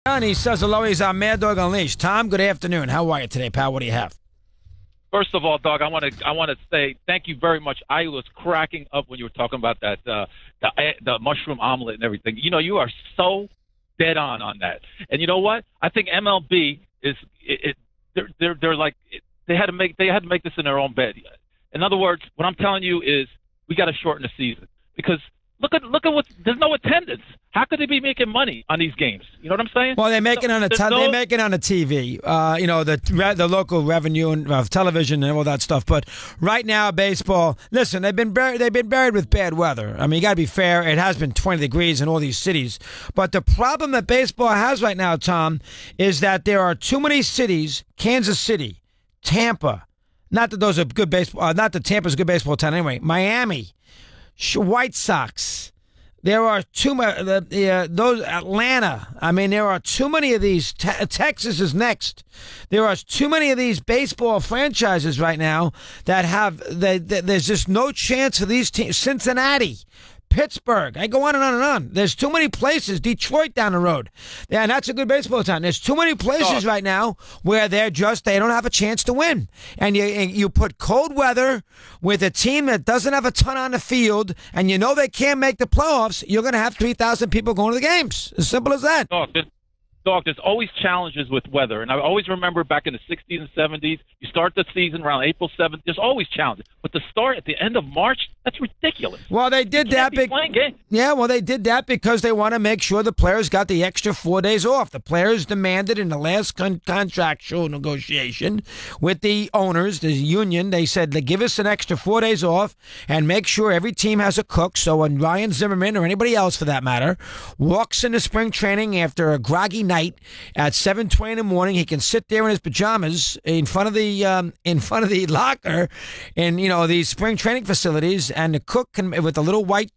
And he says hello. He's on Mad Dog Unleashed. Tom, good afternoon. How are you today, pal? What do you have? First of all, Doug, I want to say thank you very much. I was cracking up when you were talking about that the mushroom omelet and everything. You know, you are so dead on that. And you know what? I think MLB is they're like they had to make this in their own bed. In other words, what I'm telling you is we got to shorten the season because look at what there's no attendance. How could they be making money on these games? You know what I'm saying? Well, they make it on they make it on the TV. You know, the local revenue and television and all that stuff. But right now, baseball. Listen, they've been buried with bad weather. I mean, you got to be fair. It has been 20 degrees in all these cities. But the problem that baseball has right now, Tom, is that there are too many cities. Kansas City, Tampa. Not that those are good baseball. Not that Tampa's a good baseball town anyway. Miami, White Sox. There are too many. Those Atlanta. I mean, there are too many of these. Texas is next. There are too many of these baseball franchises right now that have. There's just no chance for these teams. Cincinnati, Pittsburgh. I go on and on and on. There's too many places. Detroit down the road. Yeah, and that's a good baseball town. There's too many places right now where they don't have a chance to win. And you put cold weather with a team that doesn't have a ton on the field, and you know they can't make the playoffs, you're going to have 3,000 people going to the games. As simple as that. Dog, there's always challenges with weather. And I always remember back in the 60s and 70s, you start the season around April 7th, there's always challenges. But the start at the end of March, that's ridiculous. Well, they did that. They did that because they want to make sure the players got the extra 4 days off. The players demanded in the last contractual negotiation with the owners, the union, they said, give us an extra 4 days off and make sure every team has a cook. So when Ryan Zimmerman or anybody else for that matter walks into spring training after a groggy night at 7:20 in the morning, he can sit there in his pajamas in front of the locker in these spring training facilities, and the cook can, with a little white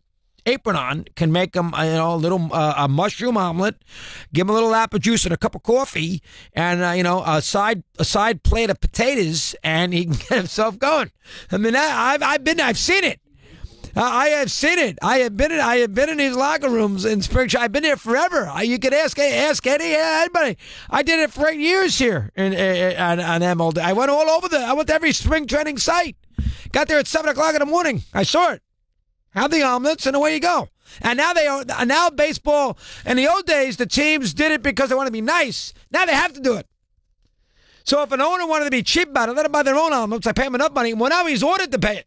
apron on, can make him a mushroom omelet, give him a little apple juice and a cup of coffee, and a side plate of potatoes, and he can get himself going. I mean, I've seen it. I have seen it. I have been in these locker rooms in spring. I've been there forever. You could ask anybody. I did it for 8 years here on MLB. I went all over I went to every spring training site. Got there at 7:00 in the morning. I saw it. Have the omelets and away you go. And now baseball. In the old days, the teams did it because they wanted to be nice. Now they have to do it. So if an owner wanted to be cheap about it, let them buy their own omelets. I pay him enough money. Well, now he's ordered to pay it.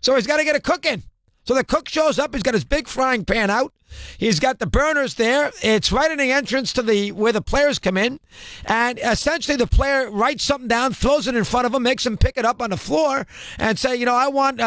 So he's got to get a cook in. So the cook shows up. He's got his big frying pan out. He's got the burners there. It's right in the entrance to where the players come in. And essentially the player writes something down, throws it in front of him, makes him pick it up on the floor and say, I want,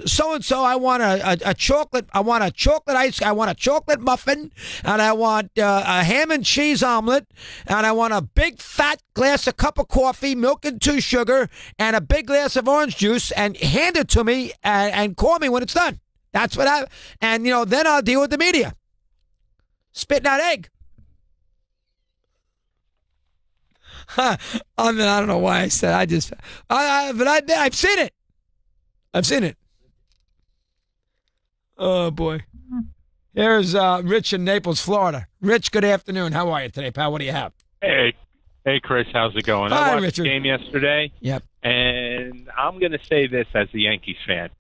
so-and-so, I want a chocolate, I want a chocolate ice, I want a chocolate muffin, and I want a ham and cheese omelet, and I want a big fat glass of cup of coffee, milk and 2 sugar, and a big glass of orange juice, and hand it to me and call me when it's done. That's what then I'll deal with the media. Spitting out egg. I don't know why I said. I've seen it. I've seen it. Oh boy. Here's Rich in Naples, Florida. Rich, good afternoon. How are you today, pal? What do you have? Hey, Chris. How's it going? Hi, I watched Richard. the game yesterday. Yep. And I'm going to say this as a Yankees fan.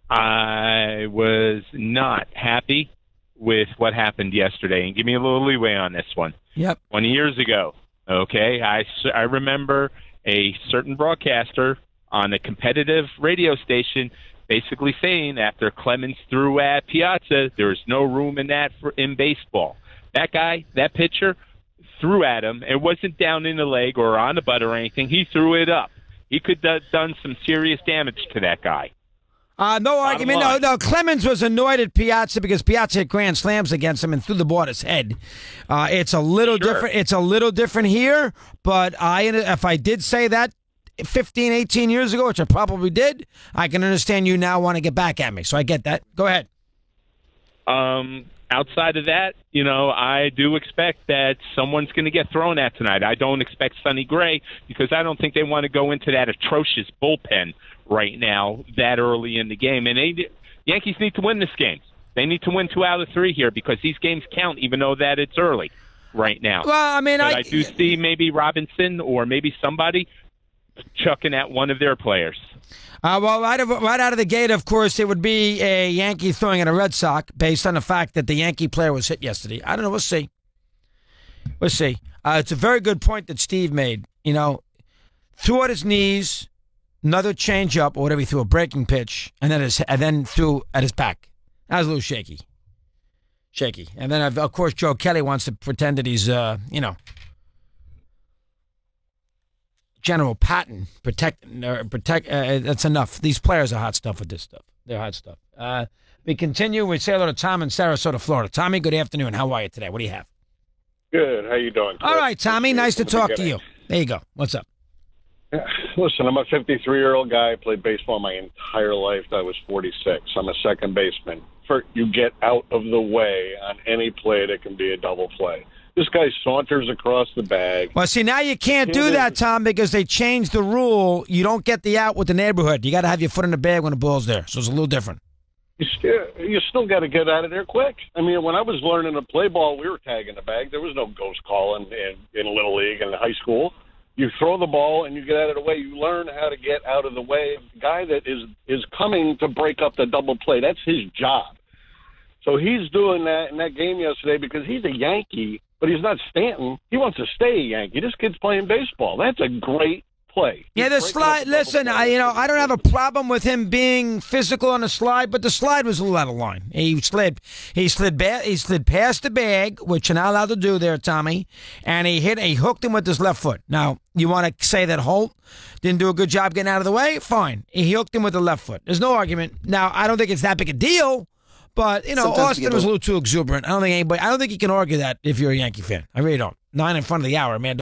I was not happy with what happened yesterday, and give me a little leeway on this one. Yep. 20 years ago, okay, I remember a certain broadcaster on a competitive radio station basically saying after Clemens threw at Piazza, there's no room in in baseball. That guy, that pitcher, threw at him. It wasn't down in the leg or on the butt or anything. He threw it up. He could have done some serious damage to that guy. No argument. No. Clemens was annoyed at Piazza because Piazza hit grand slams against him and threw the ball at his head. It's a little different. It's a little different here. But if I did say that 15, 18 years ago, which I probably did, I can understand you now want to get back at me. So I get that. Go ahead. Outside of that, I do expect that someone's going to get thrown at tonight. I don't expect Sonny Gray because I don't think they want to go into that atrocious bullpen right now that early in the game. And Yankees need to win this game. They need to win 2 out of 3 here because these games count even though that it's early. right now. Well, I mean, but I do see maybe Robinson or maybe somebody chucking at one of their players. Well, right out of the gate, of course, it would be a Yankee throwing at a Red Sox based on the fact that the Yankee player was hit yesterday. I don't know. We'll see. We'll see. It's a very good point that Steve made. You know, threw at his knees, another changeup or whatever, he threw a breaking pitch, and then threw at his back. That was a little shaky. And then, of course, Joe Kelly wants to pretend that he's, General Patton. Protect. That's enough. These players are hot stuff with this stuff. They're hot stuff. We continue. We say hello to Tom in Sarasota, Florida. Tommy, good afternoon. How are you today? What do you have? Good. How you doing, Chris? All right, Tommy. Nice to talk to you. There you go. What's up? Listen, I'm a 53-year-old guy. I played baseball my entire life. I was 46. I'm a second baseman. You get out of the way on any play that can be a double play. This guy saunters across the bag. Well, see, now you can't do that, Tom, because they changed the rule. You don't get the out with the neighborhood. You got to have your foot in the bag when the ball's there. So it's a little different. You still got to get out of there quick. I mean, when I was learning to play ball, we were tagging the bag. There was no ghost call in Little League and high school. You throw the ball and you get out of the way. You learn how to get out of the way of the guy that is coming to break up the double play. That's his job. So he's doing that in that game yesterday because he's a Yankee, but he's not Stanton. He wants to stay a Yankee. This kid's playing baseball. That's a great play. Yeah, the slide. Listen, I don't have a problem with him being physical on the slide, but the slide was a little out of line. He slid past the bag, which you're not allowed to do there, Tommy, and he hooked him with his left foot. Now, you want to say that Holt didn't do a good job getting out of the way? Fine. He hooked him with the left foot. There's no argument. Now, I don't think it's that big a deal. But, sometimes Austin was a little too exuberant. I don't think you can argue that if you're a Yankee fan. I really don't. 9 in front of the hour, man.